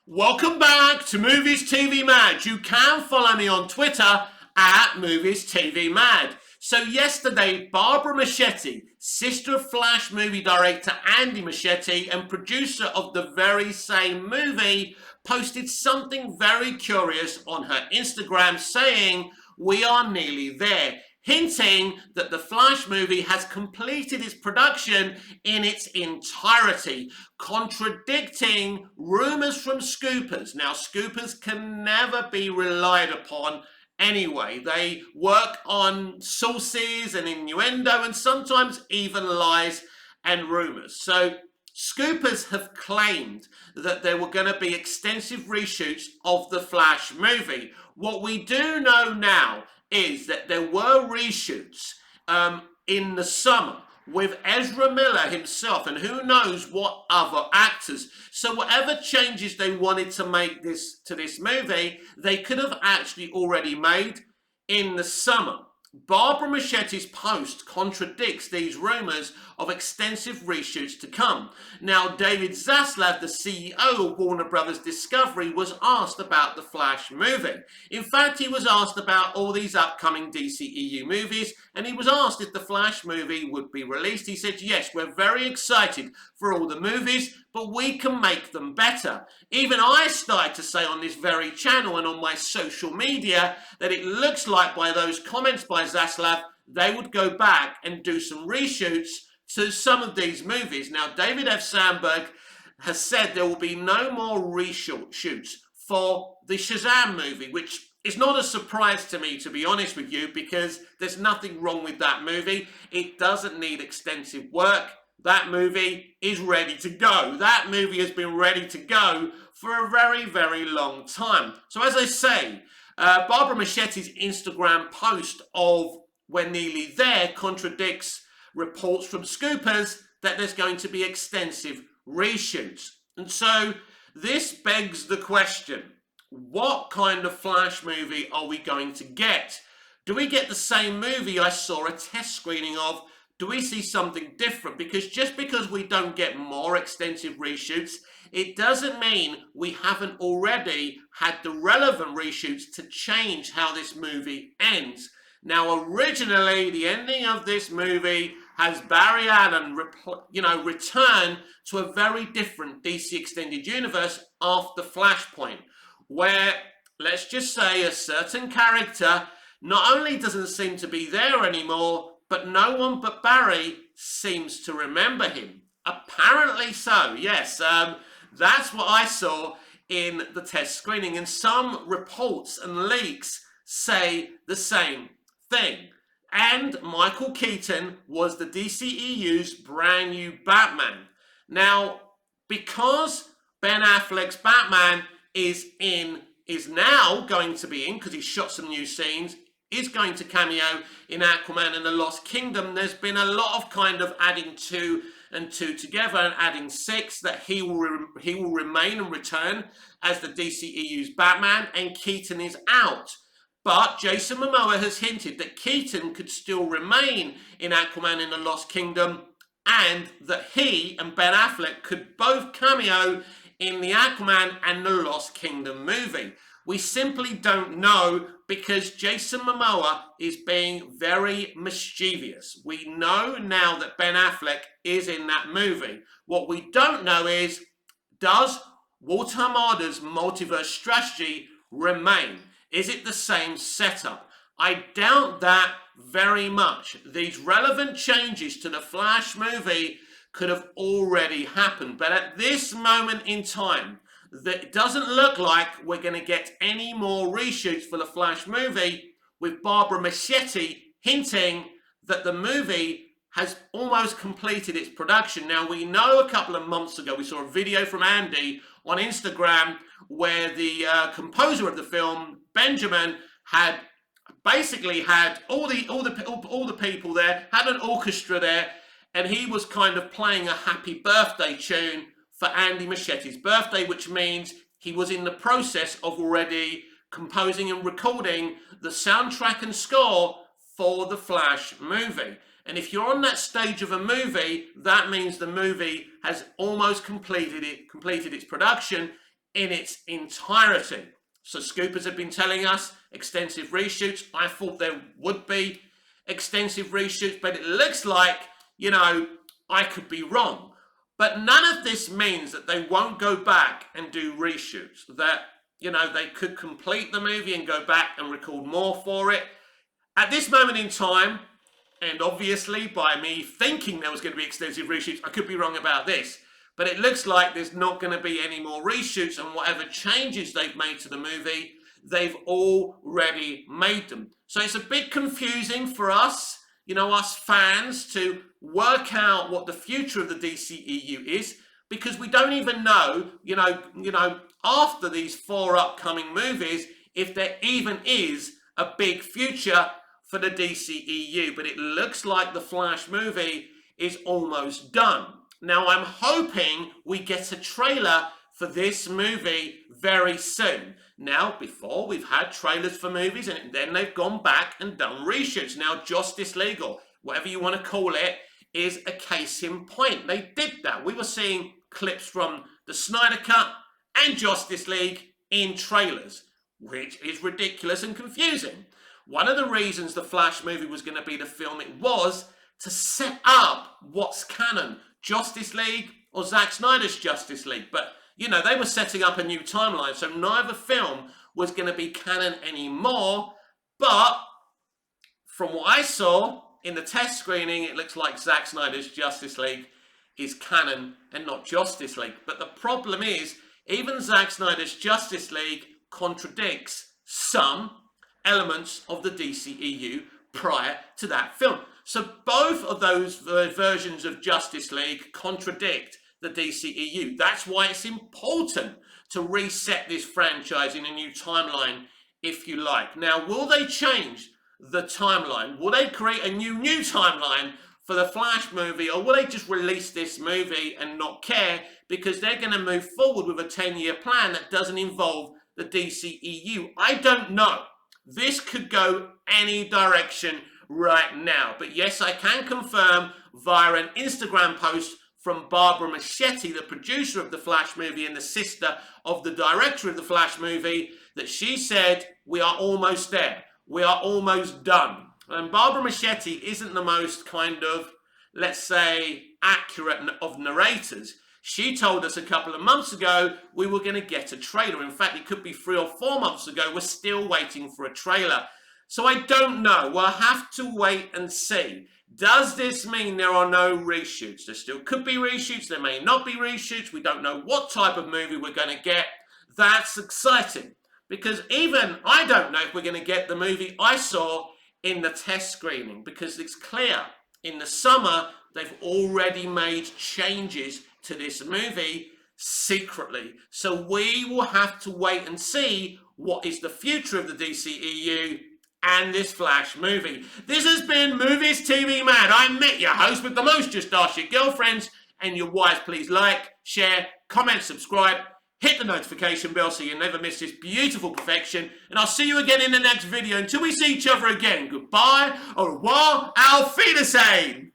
Welcome back to Movies TV Mad. You can follow me on Twitter at Movies TV Mad. So yesterday, Barbara Machete, sister of Flash movie director Andy Machete and producer of the very same movie, posted something very curious on her Instagram saying, "We are nearly there," hinting that the Flash movie has completed its production in its entirety, contradicting rumours from scoopers. Now, scoopers can never be relied upon anyway. They work on sources and innuendo and sometimes even lies and rumours. So scoopers have claimed that there were going to be extensive reshoots of the Flash movie. What we do know now is that there were reshoots in the summer with Ezra Miller himself and who knows what other actors. So whatever changes they wanted to make to this movie, they could have actually already made in the summer. Barbara Machete's post contradicts these rumours of extensive reshoots to come. Now, David Zaslav, the CEO of Warner Brothers Discovery, was asked about the Flash movie. In fact, he was asked about all these upcoming DCEU movies, and he was asked if the Flash movie would be released. He said, "Yes, we're very excited for all the movies, but we can make them better." Even I started to say on this very channel and on my social media that it looks like by those comments by Zaslav, they would go back and do some reshoots to some of these movies. Now, David F. Sandberg has said there will be no more reshoots for the Shazam movie, which is not a surprise to me, to be honest with you, because there's nothing wrong with that movie. It doesn't need extensive work. That movie is ready to go. That movie has been ready to go for a very, very long time. So as I say, Barbara Machete's Instagram post of "We're nearly there" contradicts reports from scoopers that there's going to be extensive reshoots. And so this begs the question, what kind of Flash movie are we going to get? Do we get the same movie I saw a test screening of? Do we see something different? Because just because we don't get more extensive reshoots, it doesn't mean we haven't already had the relevant reshoots to change how this movie ends. Now, originally, the ending of this movie has Barry Allen, return to a very different DC Extended Universe after Flashpoint, where, let's just say, a certain character not only doesn't seem to be there anymore, but no one but Barry seems to remember him. Apparently so, yes. That's what I saw in the test screening, and some reports and leaks say the same thing. And Michael Keaton was the DCEU's brand new Batman. Now, because Ben Affleck's Batman is now going to be in, because he shot some new scenes, is going to cameo in Aquaman and the Lost Kingdom, there's been a lot of kind of adding two and two together and adding six, that he will remain and return as the DCEU's Batman, and Keaton is out. But Jason Momoa has hinted that Keaton could still remain in Aquaman and the Lost Kingdom, and that he and Ben Affleck could both cameo in the Aquaman and the Lost Kingdom movie. We simply don't know, because Jason Momoa is being very mischievous. We know now that Ben Affleck is in that movie. What we don't know is, does Walter Hamada's multiverse strategy remain? Is it the same setup? I doubt that very much. These relevant changes to the Flash movie could have already happened, but at this moment in time, it doesn't look like we're going to get any more reshoots for the Flash movie, with Barbara Machete hinting that the movie has almost completed its production. Now, we know a couple of months ago, we saw a video from Andy on Instagram where the composer of the film, Benjamin, had basically had all the people there, had an orchestra there, and he was kind of playing a happy birthday tune for Andy Machete's birthday, which means he was in the process of already composing and recording the soundtrack and score for the Flash movie. And if you're on that stage of a movie, that means the movie has almost completed its production in its entirety. So Scoopers have been telling us extensive reshoots. I thought there would be extensive reshoots, but it looks like, I could be wrong. But none of this means that they won't go back and do reshoots, that, they could complete the movie and go back and record more for it. At this moment in time, and obviously by me thinking there was going to be extensive reshoots, I could be wrong about this. But it looks like there's not going to be any more reshoots, and whatever changes they've made to the movie, they've already made them. So it's a bit confusing for us, us fans, to work out what the future of the DCEU is, because we don't even know, after these 4 upcoming movies, if there even is a big future for the DCEU. But it looks like the Flash movie is almost done. Now, I'm hoping we get a trailer for this movie very soon. Now, before, we've had trailers for movies, and then they've gone back and done reshoots. Now, Justice League, or whatever you want to call it, is a case in point. They did that. We were seeing clips from the Snyder Cut and Justice League in trailers, which is ridiculous and confusing. One of the reasons the Flash movie was going to be the film it was to set up what's canon, Justice League or Zack Snyder's Justice League. But, they were setting up a new timeline, so neither film was going to be canon anymore. But from what I saw in the test screening, it looks like Zack Snyder's Justice League is canon and not Justice League. But the problem is, even Zack Snyder's Justice League contradicts some elements of the DCEU prior to that film. So both of those versions of Justice League contradict the DCEU. That's why it's important to reset this franchise in a new timeline, if you like. Now, will they change the timeline? Will they create a new timeline for the Flash movie, or will they just release this movie and not care because they're going to move forward with a 10-year plan that doesn't involve the DCEU? I don't know. This could go any direction right now. But yes, I can confirm via an Instagram post from Barbara Machete, the producer of the Flash movie and the sister of the director of the Flash movie, that she said, we are almost there. We are almost done. And Barbara Machete isn't the most kind of, let's say, accurate of narrators. She told us a couple of months ago we were going to get a trailer. In fact, it could be 3 or 4 months ago. We're still waiting for a trailer. So I don't know. We'll have to wait and see. Does this mean there are no reshoots? There still could be reshoots. There may not be reshoots. We don't know what type of movie we're going to get. That's exciting. Because even I don't know if we're going to get the movie I saw in the test screening. Because it's clear in the summer they've already made changes to this movie secretly. So we will have to wait and see what is the future of the DCEU and this Flash movie. This has been Movies TV Mad. I'm Mick, your host with the most. Just ask your girlfriends and your wives. Please like, share, comment, subscribe, hit the notification bell so you never miss this beautiful perfection. And I'll see you again in the next video. Until we see each other again, goodbye, au revoir, auf Wiedersehen.